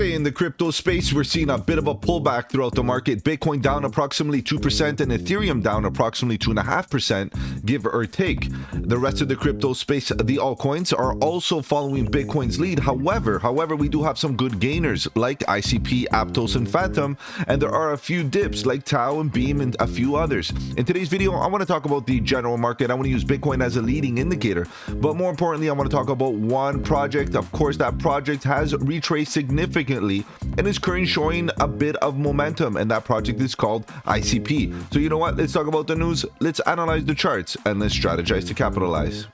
Today in the crypto space, we're seeing a bit of a pullback throughout the market. Bitcoin down approximately 2% and Ethereum down approximately 2.5%, give or take. The rest of the crypto space, the altcoins, are also following Bitcoin's lead. However, we do have some good gainers like ICP, Aptos, and Phantom, and there are a few dips like Tau and Beam and a few others. In today's video, I want to talk about the general market. I want to use Bitcoin as a leading indicator, but more importantly, I want to talk about one project. Of course, that project has retraced significantly and is currently showing a bit of momentum, and that project is called ICP. So you know what, let's talk about the news, let's analyze the charts, and let's strategize to capitalize.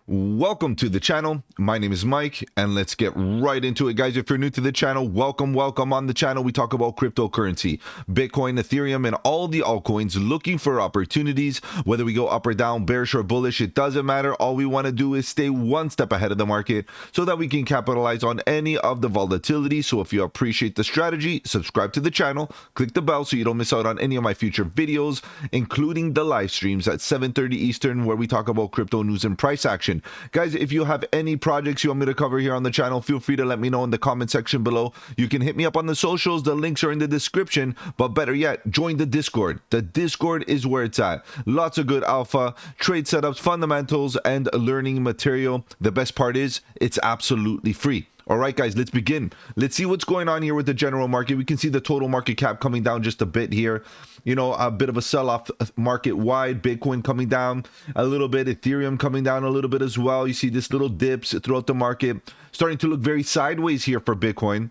Welcome to the channel. My name is Mike, and let's get right into it, guys. If you're new to the channel, welcome. On the channel, we talk about cryptocurrency, Bitcoin, Ethereum, and all the altcoins, looking for opportunities. Whether we go up or down, bearish or bullish, it doesn't matter. All we want to do is stay one step ahead of the market so that we can capitalize on any of the volatility. So if you appreciate the strategy, subscribe to the channel, click the bell so you don't miss out on any of my future videos, including the live streams at 7:30 Eastern, where we talk about crypto news and price action. Guys, if you have any projects you want me to cover here on the channel, feel free to let me know in the comment section below. You can hit me up on the socials. The links are in the description, but better yet, join the Discord. The Discord is where it's at. Lots of good alpha, trade setups, fundamentals, and learning material. The best part is it's absolutely free. All right, guys, let's begin. Let's see what's going on here with the general market. We can see the total market cap coming down just a bit here. You know, a bit of a sell-off market wide. Bitcoin coming down a little bit. Ethereum coming down a little bit as well. You see this little dips throughout the market, starting to look very sideways here for Bitcoin.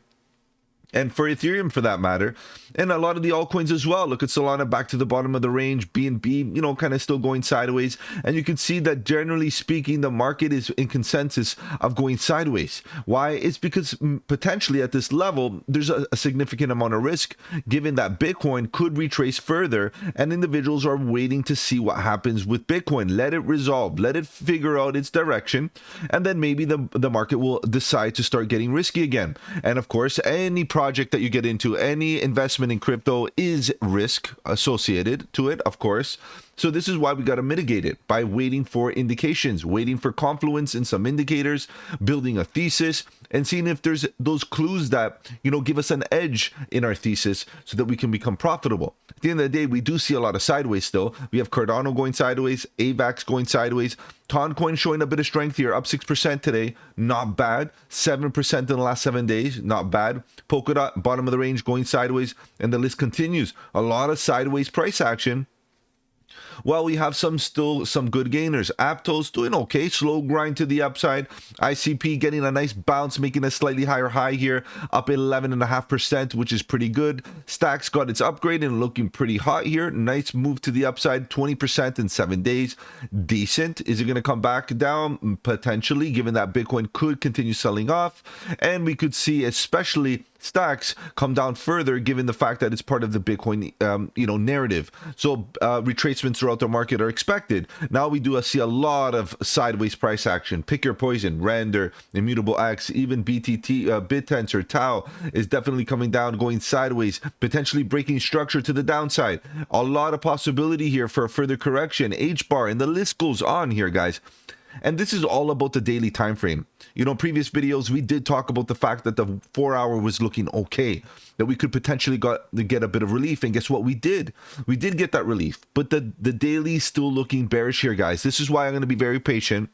And for Ethereum, for that matter, and a lot of the altcoins as well. Look at Solana back to the bottom of the range, BNB, you know, kind of still going sideways. And you can see that generally speaking, the market is in consensus of going sideways. Why? It's because potentially at this level, there's a significant amount of risk, given that Bitcoin could retrace further, and individuals are waiting to see what happens with Bitcoin. Let it resolve, let it figure out its direction, and then maybe the market will decide to start getting risky again. And of course, any project that you get into, any investment in crypto is risk associated to it, of course. So this is why we got to mitigate it by waiting for indications, waiting for confluence in some indicators, building a thesis, and seeing if there's those clues that, you know, give us an edge in our thesis so that we can become profitable. At the end of the day, we do see a lot of sideways still. We have Cardano going sideways, AVAX going sideways, Toncoin showing a bit of strength here, up 6% today, not bad. 7% in the last 7 days, not bad. Polkadot, bottom of the range, going sideways, and the list continues. A lot of sideways price action. Well, we have some good gainers. Aptos doing okay, slow grind to the upside. ICP getting a nice bounce, making a slightly higher high here, up 11.5%, which is pretty good. Stacks got its upgrade and looking pretty hot here. Nice move to the upside, 20% in 7 days. Decent. Is it going to come back down? Potentially, given that Bitcoin could continue selling off, and we could see especially Stacks come down further, given the fact that it's part of the Bitcoin, narrative. So retracements throughout the market are expected. Now we do see a lot of sideways price action. Pick your poison. Render, Immutable X, even BTT, BitTensor, Tau is definitely coming down, going sideways, potentially breaking structure to the downside. A lot of possibility here for a further correction. H-bar, and the list goes on here, guys. And this is all about the daily time frame. You know, previous videos, we did talk about the fact that the 4-hour was looking okay, that we could potentially get a bit of relief. And guess what? We did. We did get that relief. But the daily is still looking bearish here, guys. This is why I'm going to be very patient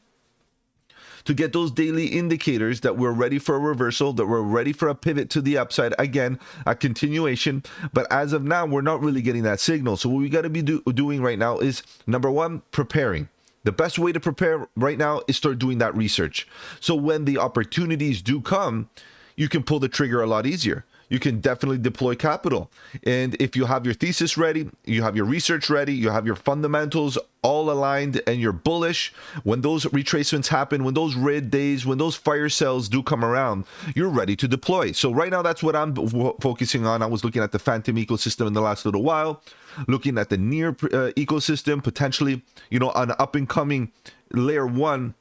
to get those daily indicators that we're ready for a reversal, that we're ready for a pivot to the upside, again, a continuation. But as of now, we're not really getting that signal. So what we got to be doing right now is, number one, preparing. The best way to prepare right now is start doing that research. So when the opportunities do come, you can pull the trigger a lot easier. You can definitely deploy capital. And if you have your thesis ready, you have your research ready, you have your fundamentals all aligned, and you're bullish, when those retracements happen, when those red days, when those fire sales do come around, you're ready to deploy. So right now, that's what I'm focusing on. I was looking at the Phantom ecosystem in the last little while, looking at the near ecosystem, potentially, you know, an up and coming layer one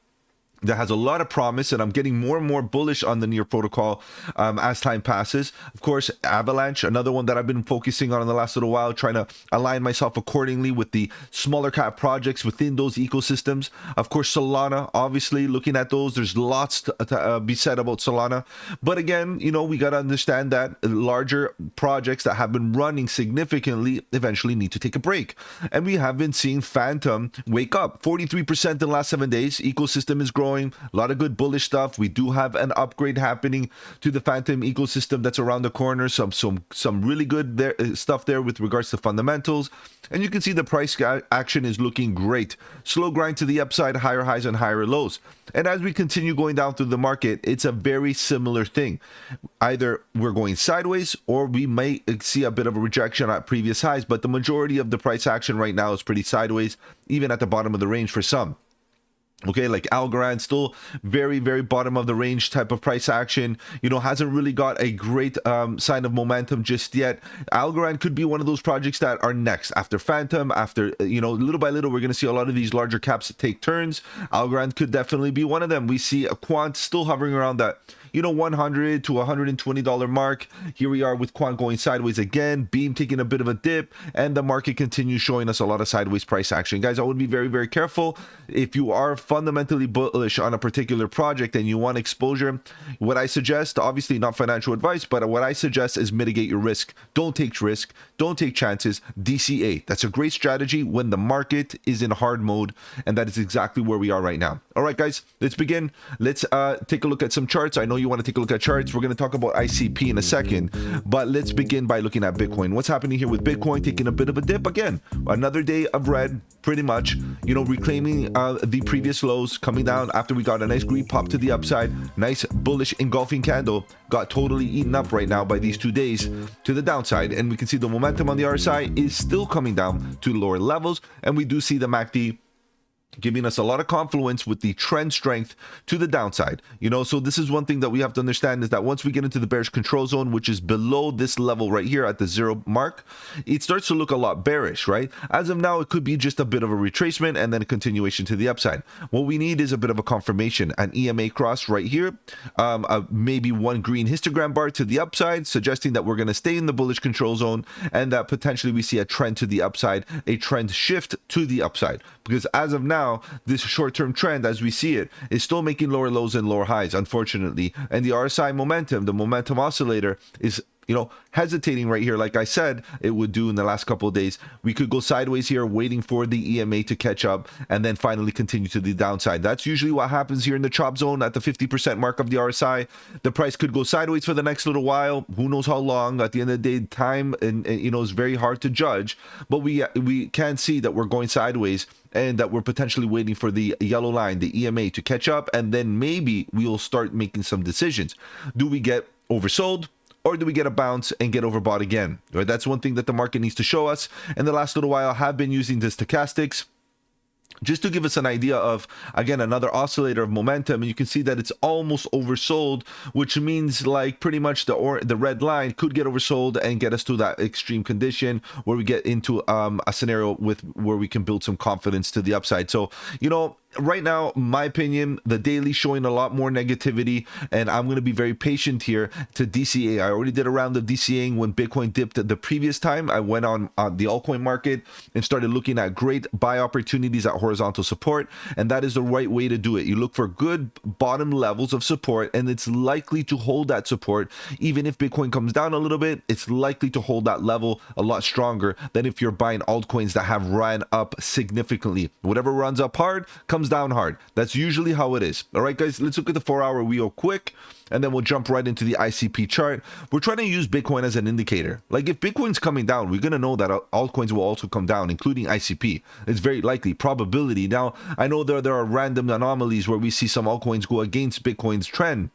that has a lot of promise, and I'm getting more and more bullish on the Near protocol as time passes. Of course, Avalanche, another one that I've been focusing on in the last little while, trying to align myself accordingly with the smaller cap projects within those ecosystems. Of course, Solana, obviously looking at those, there's lots to be said about Solana, but again, you know, we got to understand that larger projects that have been running significantly eventually need to take a break, and we have been seeing Phantom wake up. 43% in the last 7 days. Ecosystem is growing. A lot of good bullish stuff. We do have an upgrade happening to the Phantom ecosystem that's around the corner. Some really good stuff there with regards to fundamentals. And you can see the price action is looking great. Slow grind to the upside, higher highs and higher lows. And as we continue going down through the market, it's a very similar thing. Either we're going sideways or we may see a bit of a rejection at previous highs, but the majority of the price action right now is pretty sideways, even at the bottom of the range for some. Okay, like Algorand, still very, very bottom of the range type of price action. You know, hasn't really got a great sign of momentum just yet. Algorand could be one of those projects that are next after Phantom. After, you know, little by little, we're going to see a lot of these larger caps take turns. Algorand could definitely be one of them. We see a quant still hovering around that, you know, $100 to $120 mark. Here we are with quant going sideways again, Beam taking a bit of a dip, and the market continues showing us a lot of sideways price action. Guys, I would be very, very careful. If you are fundamentally bullish on a particular project and you want exposure, what I suggest, obviously not financial advice, but what I suggest is mitigate your risk. Don't take risk, don't take chances. DCA, that's a great strategy when the market is in hard mode, and that is exactly where we are right now. All right, guys, let's begin. Let's take a look at some charts. I know you want to take a look at charts. We're going to talk about ICP in a second, but let's begin by looking at Bitcoin. What's happening here with Bitcoin? Taking a bit of a dip again. Another day of red, pretty much, you know, reclaiming the previous lows, coming down after we got a nice green pop to the upside. Nice bullish engulfing candle. Got totally eaten up right now by these 2 days to the downside, and we can see the momentum on the RSI is still coming down to lower levels, and we do see the MACD giving us a lot of confluence with the trend strength to the downside. You know, so this is one thing that we have to understand, is that once we get into the bearish control zone, which is below this level right here at the 0 mark, it starts to look a lot bearish, right? As of now, it could be just a bit of a retracement and then a continuation to the upside. What we need is a bit of a confirmation, an EMA cross right here, maybe one green histogram bar to the upside, suggesting that we're going to stay in the bullish control zone, and that potentially we see a trend to the upside, a trend shift to the upside. Because as of now, this short-term trend, as we see it, is still making lower lows and lower highs, unfortunately. And the RSI momentum, the momentum oscillator, is, you know, hesitating right here. Like I said, it would do in the last couple of days. We could go sideways here, waiting for the EMA to catch up, and then finally continue to the downside. That's usually what happens here in the chop zone at the 50% mark of the RSI. The price could go sideways for the next little while. Who knows how long? At the end of the day, time and you know, is very hard to judge. But we can see that we're going sideways, and that we're potentially waiting for the yellow line, the EMA, to catch up, and then maybe we'll start making some decisions. Do we get oversold, or do we get a bounce and get overbought again? Right? That's one thing that the market needs to show us. In the last little while, I have been using the stochastics just to give us an idea of, again, another oscillator of momentum. And you can see that it's almost oversold, which means like pretty much the red line could get oversold and get us to that extreme condition where we get into a scenario where we can build some confidence to the upside. So, you know, right now, my opinion, the daily showing a lot more negativity, and I'm going to be very patient here to DCA. I already did a round of DCAing when Bitcoin dipped the previous time. I went on the altcoin market and started looking at great buy opportunities at horizontal support, and that is the right way to do it. You look for good bottom levels of support, and it's likely to hold that support. Even if Bitcoin comes down a little bit, it's likely to hold that level a lot stronger than if you're buying altcoins that have ran up significantly. Whatever runs up hard comes down hard. That's usually how it is. All right, guys, let's look at the 4-hour wheel quick, and then we'll jump right into the ICP chart. We're trying to use Bitcoin as an indicator. Like, if Bitcoin's coming down, we're going to know that altcoins will also come down, including ICP. It's very likely, probability. Now, I know there are random anomalies where we see some altcoins go against Bitcoin's trend,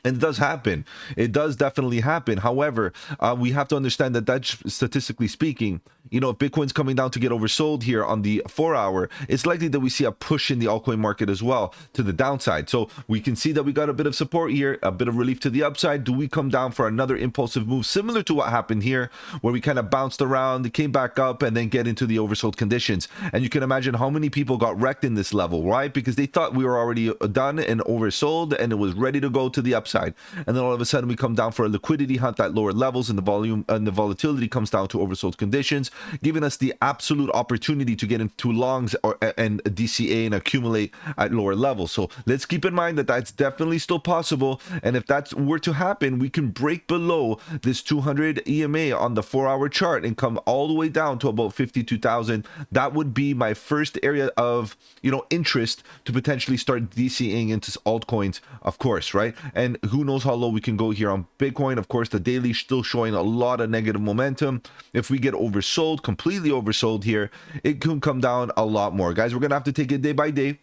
And it does happen. It does definitely happen. However, we have to understand that statistically speaking, you know, if Bitcoin's coming down to get oversold here on the 4-hour, it's likely that we see a push in the altcoin market as well to the downside. So we can see that we got a bit of support here, a bit of relief to the upside. Do we come down for another impulsive move similar to what happened here, where we kind of bounced around, came back up, and then get into the oversold conditions? And you can imagine how many people got wrecked in this level, right? Because they thought we were already done and oversold, and it was ready to go to the upside. And then all of a sudden we come down for a liquidity hunt at lower levels, and the volume and the volatility comes down to oversold conditions, giving us the absolute opportunity to get into longs and DCA and accumulate at lower levels. So let's keep in mind that that's definitely still possible. And if that were to happen, we can break below this 200 EMA on the 4-hour chart and come all the way down to about 52,000. That would be my first area of, you know, interest to potentially start DCAing into altcoins, of course, right? And who knows how low we can go here on Bitcoin. Of course, the daily still showing a lot of negative momentum. If we get oversold, completely oversold here, it can come down a lot more. Guys, we're gonna have to take it day by day.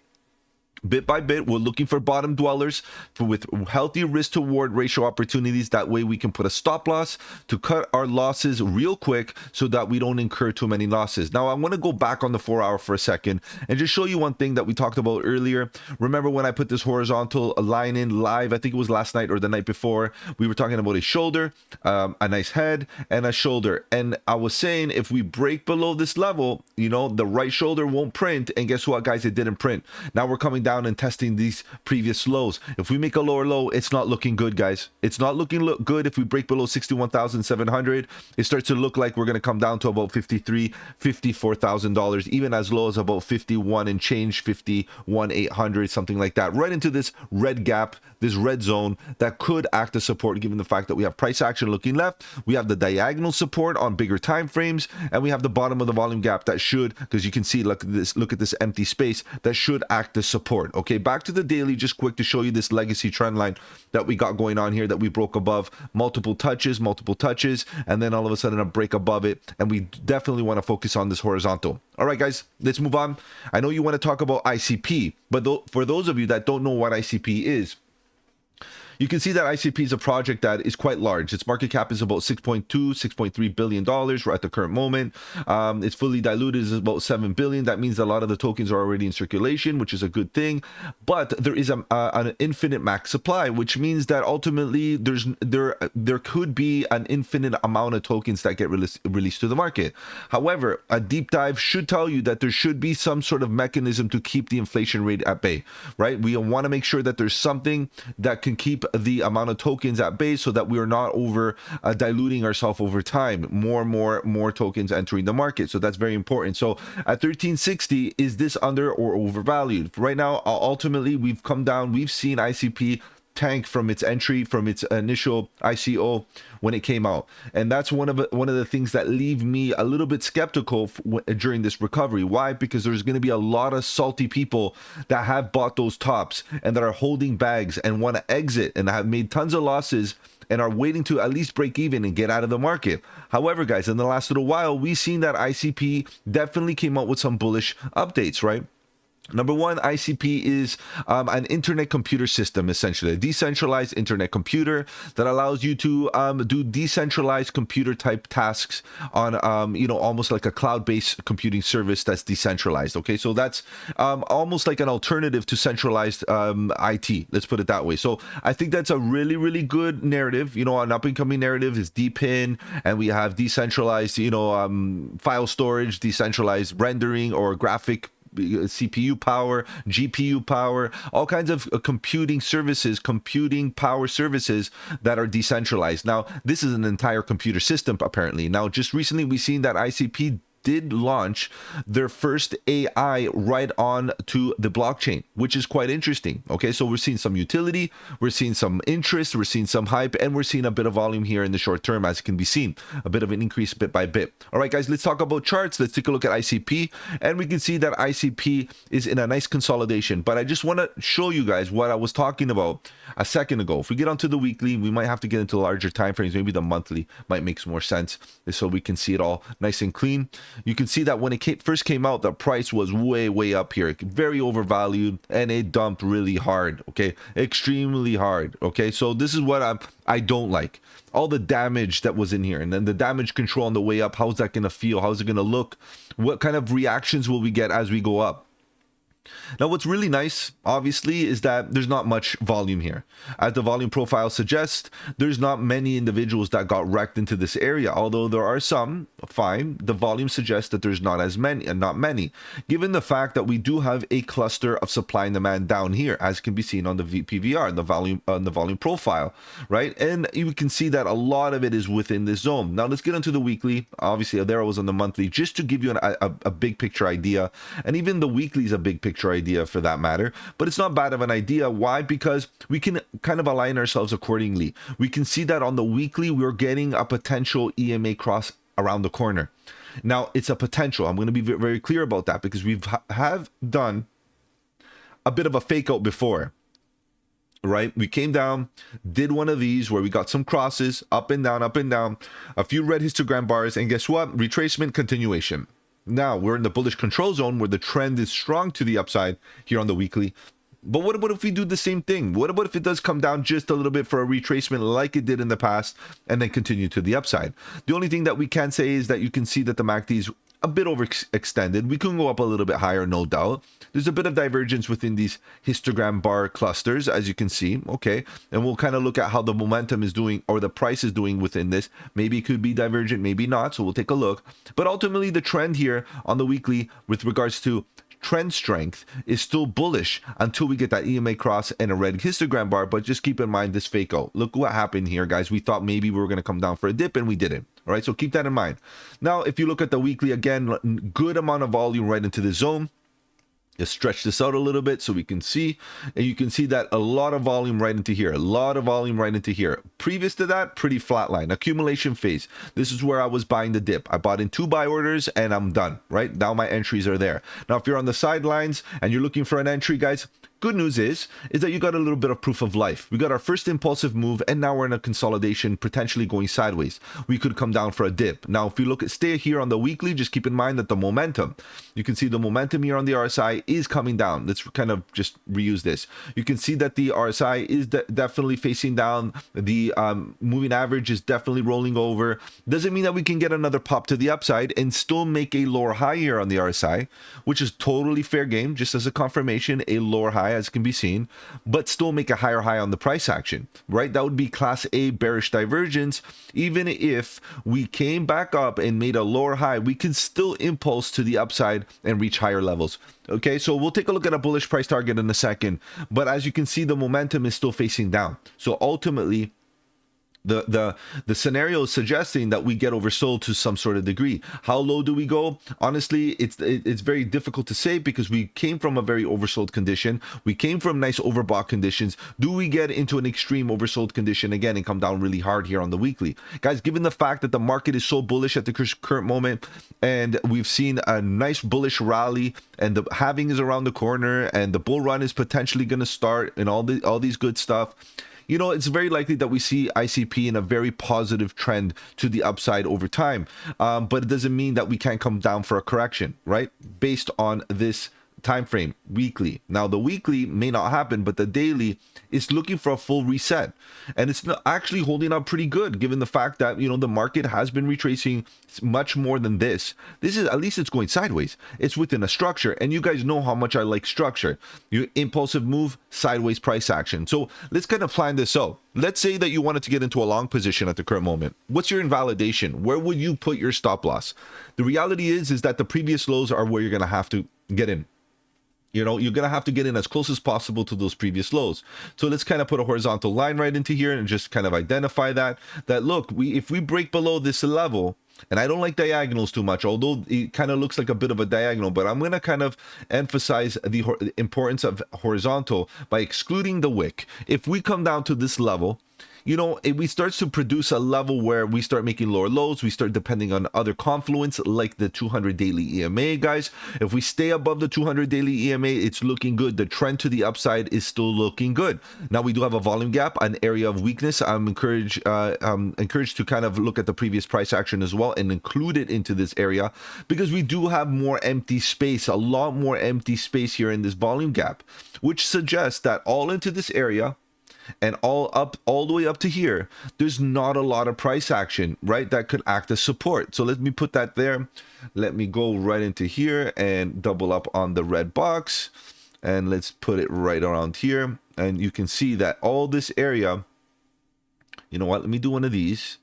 Bit by bit, we're looking for bottom dwellers with healthy risk to reward ratio opportunities. That way we can put a stop loss to cut our losses real quick so that we don't incur too many losses. Now, I want to go back on the 4-hour for a second and just show you one thing that we talked about earlier. Remember when I put this horizontal line in live, I think it was last night or the night before, we were talking about a shoulder, a nice head, and a shoulder. And I was saying if we break below this level, you know, the right shoulder won't print. And guess what, guys? It didn't print. Now we're coming down and testing these previous lows. If we make a lower low, it's not looking good, guys. It's not looking good. If we break below 61,700, it starts to look like we're going to come down to about $54,000, even as low as about 51 and change, 51,800, something like that, right into this red gap, this red zone that could act as support, given the fact that we have price action looking left, we have the diagonal support on bigger time frames, and we have the bottom of the volume gap that should, because you can see, look at this empty space, that should act as support. Okay, back to the daily, just quick to show you this legacy trend line that we got going on here, that we broke above multiple touches, and then all of a sudden a break above it, and we definitely want to focus on this horizontal. All right, guys, let's move on. I know you want to talk about ICP, but for those of you that don't know what ICP is, you can see that ICP is a project that is quite large. Its market cap is about $6.3 billion right at the current moment. It's fully diluted is about $7 billion. That means a lot of the tokens are already in circulation, which is a good thing. But there is an infinite max supply, which means that ultimately there could be an infinite amount of tokens that get released to the market. However, a deep dive should tell you that there should be some sort of mechanism to keep the inflation rate at bay, right? We want to make sure that there's something that can keep the amount of tokens at bay so that we are not over diluting ourselves over time. More tokens entering the market. So that's very important. So at 1360, is this under or overvalued? Right now, ultimately, we've come down. We've seen ICP tank from its entry, from its initial ICO when it came out, and that's one of the things that leave me a little bit skeptical during this recovery. Why? Because there's going to be a lot of salty people that have bought those tops and that are holding bags and want to exit and have made tons of losses and are waiting to at least break even and get out of the market. However, guys, in the last little while, we've seen that ICP definitely came out with some bullish updates, right? Number one, ICP is an internet computer system, essentially a decentralized internet computer that allows you to do decentralized computer type tasks on almost like a cloud-based computing service that's decentralized. Okay, so that's almost like an alternative to centralized IT, let's put it that way. So I think that's a really good narrative. You know, an up-and-coming narrative is DPIN, and we have decentralized file storage, decentralized rendering or graphic CPU power, GPU power, all kinds of computing power services that are decentralized. Now, this is an entire computer system, apparently. Now, just recently, we've seen that ICP did launch their first AI right on to the blockchain, which is quite interesting. Okay, so we're seeing some utility, we're seeing some interest, we're seeing some hype, and we're seeing a bit of volume here in the short term, as can be seen, a bit of an increase bit by bit. All right, guys, let's talk about charts. Let's take a look at ICP, and we can see that ICP is in a nice consolidation. But I just want to show you guys what I was talking about a second ago. If we get onto the weekly, we might have to get into larger time frames. Maybe the monthly might make more sense, so we can see it all nice and clean. You can see that when it first came out, the price was way up here, very overvalued, and it dumped really hard. Okay, extremely hard. Okay, so this is what I don't like. All the damage that was in here, and then the damage control on the way up. How's that gonna feel? How's it gonna look? What kind of reactions will we get as we go up? Now, what's really nice, obviously, is that there's not much volume here. As the volume profile suggests, there's not many individuals that got wrecked into this area. Although there are some, fine, the volume suggests that there's not as many, and not many, given the fact that we do have a cluster of supply and demand down here, as can be seen on the PVR, the volume profile, right? And you can see that a lot of it is within this zone. Now, let's get into the weekly. Obviously, there was on the monthly, just to give you a big picture idea, and even the weekly is a big picture idea for that matter, but it's not bad of an idea. Why? Because we can kind of align ourselves accordingly. We can see that on the weekly we're getting a potential EMA cross around the corner. Now, it's a potential. I'm going to be very clear about that, because we've have done a bit of a fake out before, right? We came down, did one of these where we got some crosses up and down, a few red histogram bars, and guess what? Retracement, continuation. Now we're in the bullish control zone where the trend is strong to the upside here on the weekly. But what about if we do the same thing? What about if it does come down just a little bit for a retracement like it did in the past and then continue to the upside? The only thing that we can say is that you can see that the MACD is a bit overextended. We can go up a little bit higher, no doubt. There's a bit of divergence within these histogram bar clusters, as you can see. Okay, and we'll kind of look at how the momentum is doing, or the price is doing within this. Maybe it could be divergent, maybe not, so we'll take a look. But ultimately, the trend here on the weekly with regards to trend strength is still bullish until we get that EMA cross and a red histogram bar. But just keep in mind this fake out. Look what happened here, guys. We thought maybe we were going to come down for a dip, and we didn't. All right, so keep that in mind. Now, if you look at the weekly, again, good amount of volume right into the zone. Just stretch this out a little bit so we can see, and you can see that a lot of volume right into here, a lot of volume right into here. Previous to that, pretty flat line, accumulation phase. This is where I was buying the dip. I bought in 2 buy orders and I'm done. Right now, my entries are there. Now, if you're on the sidelines and you're looking for an entry, guys, good news is that you got a little bit of proof of life. We got our first impulsive move, and now we're in a consolidation, potentially going sideways. We could come down for a dip. Now, if you look at stay here on the weekly, just keep in mind that the momentum, you can see the momentum here on the RSI is coming down. Let's kind of just reuse this. You can see that the RSI is definitely facing down. The moving average is definitely rolling over. Doesn't mean that we can get another pop to the upside and still make a lower high here on the RSI, which is totally fair game. Just as a confirmation, a lower high, as can be seen, but still make a higher high on the price action, right? That would be class A bearish divergence. Even if we came back up and made a lower high, we can still impulse to the upside and reach higher levels. Okay, so we'll take a look at a bullish price target in a second, but as you can see, the momentum is still facing down. So ultimately, the scenario is suggesting that we get oversold to some sort of degree. How low do we go? Honestly, it's very difficult to say, because we came from a very oversold condition. We came from nice overbought conditions. Do we get into an extreme oversold condition again and come down really hard here on the weekly? Guys, given the fact that the market is so bullish at the current moment, and we've seen a nice bullish rally, and the halving is around the corner, and the bull run is potentially going to start, and all these good stuff, you know, it's very likely that we see ICP in a very positive trend to the upside over time. But it doesn't mean that we can't come down for a correction, right? Based on this time frame, weekly. Now, the weekly may not happen, but the daily is looking for a full reset, and it's not actually holding up pretty good, given the fact that, you know, the market has been retracing much more than this. This is, at least it's going sideways. It's within a structure, and you guys know how much I like structure. Your impulsive move, sideways price action. So let's kind of plan this out. Let's say that you wanted to get into a long position at the current moment. What's your invalidation? Where would you put your stop loss? The reality is that the previous lows are where you're going to have to get in. You know, you're going to have to get in as close as possible to those previous lows. So let's kind of put a horizontal line right into here and just kind of identify that look, if we break below this level, and I don't like diagonals too much, although it kind of looks like a bit of a diagonal, but I'm going to kind of emphasize the importance of horizontal by excluding the wick. If we come down to this level, you know, we start to produce a level where we start making lower lows, we start depending on other confluence like the 200 daily EMA, guys. If we stay above the 200 daily EMA, it's looking good. The trend to the upside is still looking good. Now we do have a volume gap, an area of weakness. I'm encouraged to kind of look at the previous price action as well and include it into this area, because we do have more empty space, a lot more empty space here in this volume gap, which suggests that all into this area and all the way up to here, there's not a lot of price action, right, that could act as support. So let me put that there. Let me go right into here and double up on the red box, and let's put it right around here. And you can see that all this area, you know what, let me do one of these,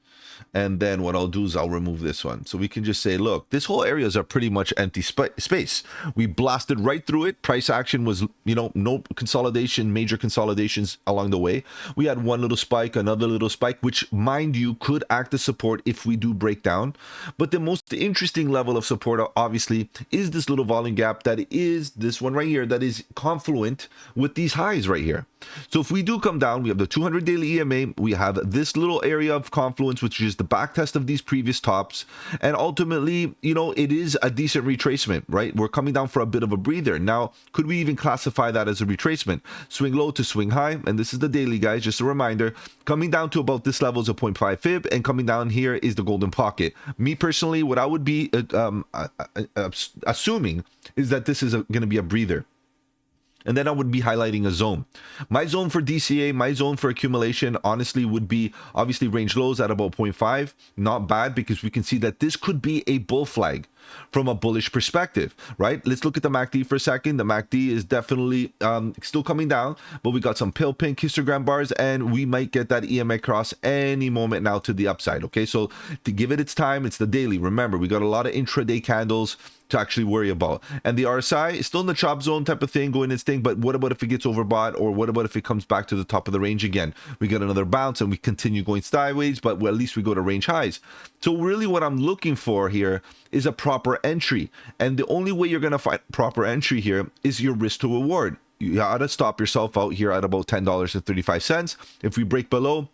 and then what I'll do is I'll remove this one. So we can just say, look, this whole area is a pretty much empty space. We blasted right through it. Price action was, you know, no consolidation, major consolidations along the way. We had one little spike, another little spike, which, mind you, could act as support if we do break down. But the most interesting level of support, obviously, is this little volume gap that is this one right here, that is confluent with these highs right here. So if we do come down, we have the 200 daily EMA, we have this little area of confluence, which is the back test of these previous tops, and ultimately, you know, it is a decent retracement, right? We're coming down for a bit of a breather. Now, could we even classify that as a retracement? Swing low to swing high, and this is the daily, guys, just a reminder, coming down to about this level is a 0.5 fib, and coming down here is the golden pocket. Me personally, what I would be assuming is that this is going to be a breather. And then I would be highlighting a zone. My zone for DCA, my zone for accumulation, honestly, would be obviously range lows at about 0.5. Not bad, because we can see that this could be a bull flag from a bullish perspective, right? Let's look at the MACD for a second. The MACD is definitely still coming down, but we got some pale pink histogram bars, and we might get that EMA cross any moment now to the upside, okay? So to give it its time, it's the daily. Remember, we got a lot of intraday candles to actually worry about, and the RSI is still in the chop zone type of thing, going its thing. But what about if it gets overbought, or what about if it comes back to the top of the range again? We get another bounce and we continue going sideways, but at least we go to range highs. So really what I'm looking for here is a proper entry, and the only way you're going to find proper entry here is your risk to reward. You gotta stop yourself out here at about $10.35. If we break below,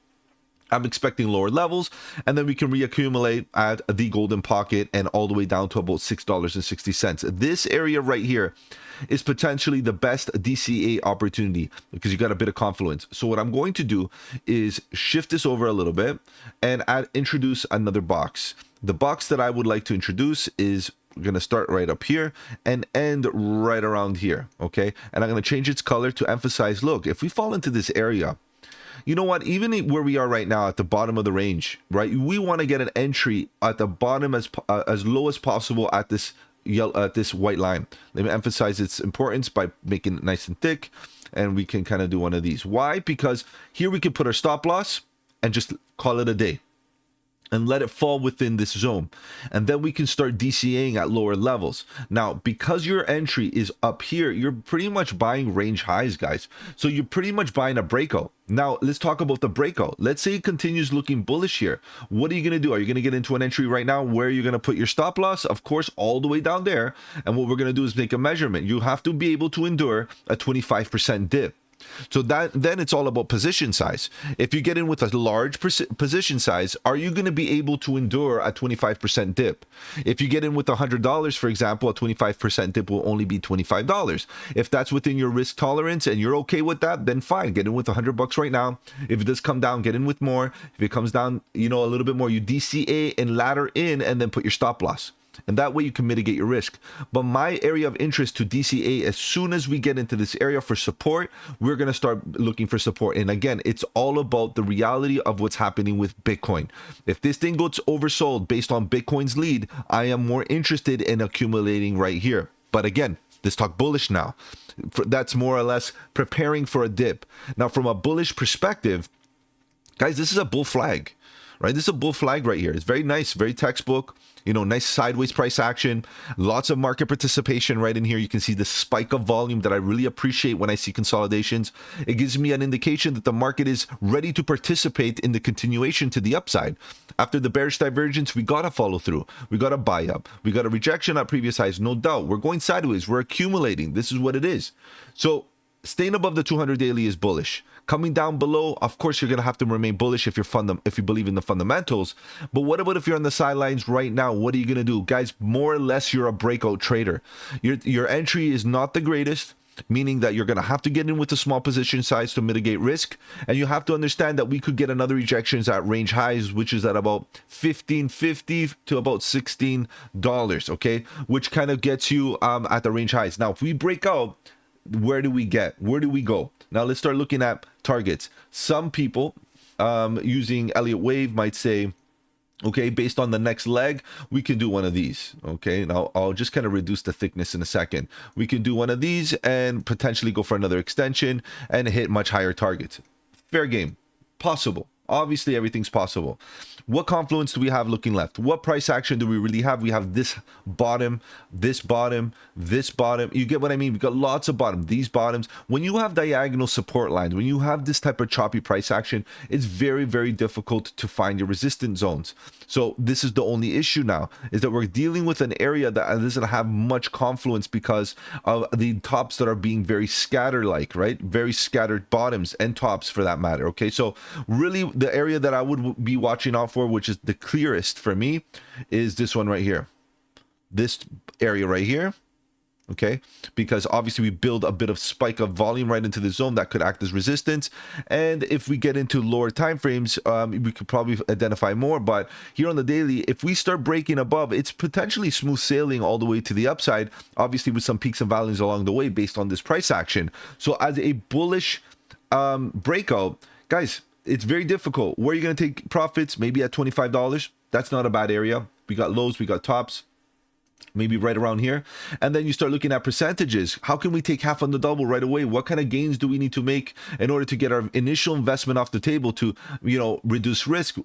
I'm expecting lower levels, and then we can reaccumulate at the golden pocket and all the way down to about $6.60. This area right here is potentially the best DCA opportunity, because you got a bit of confluence. So what I'm going to do is shift this over a little bit and introduce another box. The box that I would like to introduce is going to start right up here and end right around here, okay? And I'm going to change its color to emphasize, look, if we fall into this area, you know what, even where we are right now at the bottom of the range, right, we want to get an entry at the bottom as low as possible at this white line. Let me emphasize its importance by making it nice and thick, and we can kind of do one of these. Why? Because here we can put our stop loss and just call it a day and let it fall within this zone, and then we can start DCAing at lower levels. Now, because your entry is up here, you're pretty much buying range highs, guys. So you're pretty much buying a breakout. Now, let's talk about the breakout. Let's say it continues looking bullish here. What are you going to do? Are you going to get into an entry right now where you're going to put your stop loss? Of course, all the way down there. And what we're going to do is make a measurement. You have to be able to endure a 25% dip. So then it's all about position size. If you get in with a large position size, are you going to be able to endure a 25% dip? If you get in with $100, for example, a 25% dip will only be $25. If that's within your risk tolerance and you're okay with that, then fine, get in with $100 right now. If it does come down, get in with more. If it comes down, you know, a little bit more, you DCA and ladder in, and then put your stop loss. And that way you can mitigate your risk. But my area of interest to DCA, as soon as we get into this area for support, we're going to start looking for support. And again, it's all about the reality of what's happening with Bitcoin. If this thing gets oversold based on Bitcoin's lead, I am more interested in accumulating right here. But again, let's talk bullish now. That's more or less preparing for a dip. Now, from a bullish perspective, guys, this is a bull flag, right? This is a bull flag right here. It's very nice, very textbook. You know, nice sideways price action, lots of market participation right in here. You can see the spike of volume that I really appreciate when I see consolidations. It gives me an indication that the market is ready to participate in the continuation to the upside. After the bearish divergence, we got to follow through. We got to buy up. We got a rejection at previous highs, no doubt. We're going sideways. We're accumulating. This is what it is. So staying above the 200 daily is bullish. Coming down below, of course, you're going to have to remain bullish if you believe in the fundamentals. But what about if you're on the sidelines right now? What are you going to do? Guys, more or less, you're a breakout trader. Your entry is not the greatest, meaning that you're going to have to get in with a small position size to mitigate risk. And you have to understand that we could get another rejections at range highs, which is at about $15.50 to about $16, okay? Which kind of gets you at the range highs. Now, if we break out, where do we go? Now let's start looking at targets. Some people using Elliott Wave might say, okay, based on the next leg, we can do one of these. Okay, now I'll just kind of reduce the thickness in a second. We can do one of these and potentially go for another extension and hit much higher targets. Fair game. Possible. Obviously, everything's possible. What confluence do we have looking left? What price action do we really have? We have this bottom, this bottom, this bottom. You get what I mean? We've got lots of bottom, these bottoms. When you have diagonal support lines, when you have this type of choppy price action, it's very, very difficult to find your resistance zones. So this is the only issue now, is that we're dealing with an area that doesn't have much confluence because of the tops that are being very scatter-like, right? Very scattered bottoms and tops for that matter, okay? So really the area that I would be watching out for, which is the clearest for me, is this one right here. This area right here, okay? Because obviously we build a bit of spike of volume right into the zone that could act as resistance. And if we get into lower time frames, we could probably identify more. But here on the daily, if we start breaking above, it's potentially smooth sailing all the way to the upside, obviously with some peaks and valleys along the way based on this price action. So as a bullish breakout, guys, it's very difficult. Where are you going to take profits? Maybe at $25. That's not a bad area. We got lows, we got tops, maybe right around here. And then you start looking at percentages. How can we take half on the double right away? What kind of gains do we need to make in order to get our initial investment off the table to, you know, reduce risk?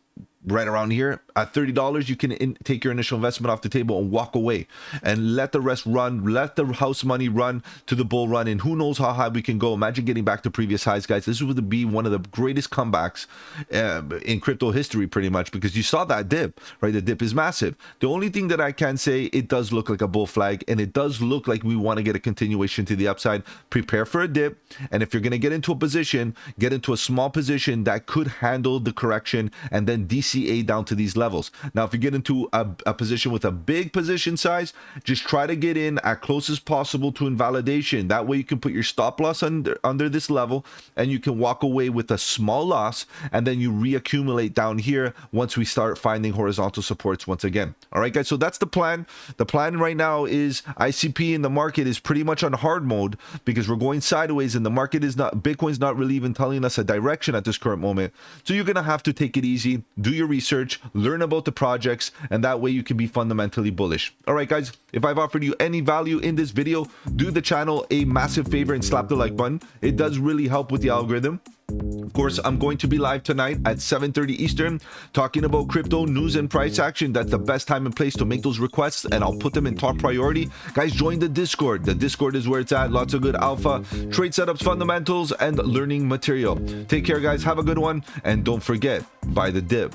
Right around here at $30, you can take your initial investment off the table and walk away and let the rest run, let the house money run to the bull run, and who knows how high we can go. Imagine getting back to previous highs, guys. This would be one of the greatest comebacks in crypto history, pretty much, because you saw that dip, right? The dip is massive. The only thing that I can say, it does look like a bull flag, and it does look like we want to get a continuation to the upside. Prepare for a dip, and if you're going to get into a position, get into a small position that could handle the correction and then DCA down to these levels. Now, if you get into a position with a big position size, just try to get in as close as possible to invalidation. That way you can put your stop loss under this level and you can walk away with a small loss, and then you reaccumulate down here once we start finding horizontal supports once again. All right, guys, so that's the plan. The plan right now is ICP in the market is pretty much on hard mode because we're going sideways and the market is not, Bitcoin's not really even telling us a direction at this current moment. So you're going to have to take it easy, do your research, learn about the projects, and that way you can be fundamentally bullish. All right, guys, if I've offered you any value in this video, do the channel a massive favor and slap the like button. It does really help with the algorithm. Of course, I'm going to be live tonight at 7:30 Eastern talking about crypto news and price action. That's the best time and place to make those requests, and I'll put them in top priority. Guys, join the Discord. The Discord is where it's at. Lots of good alpha, trade setups, fundamentals, and learning material. Take care, guys. Have a good one, and don't forget, buy the dip.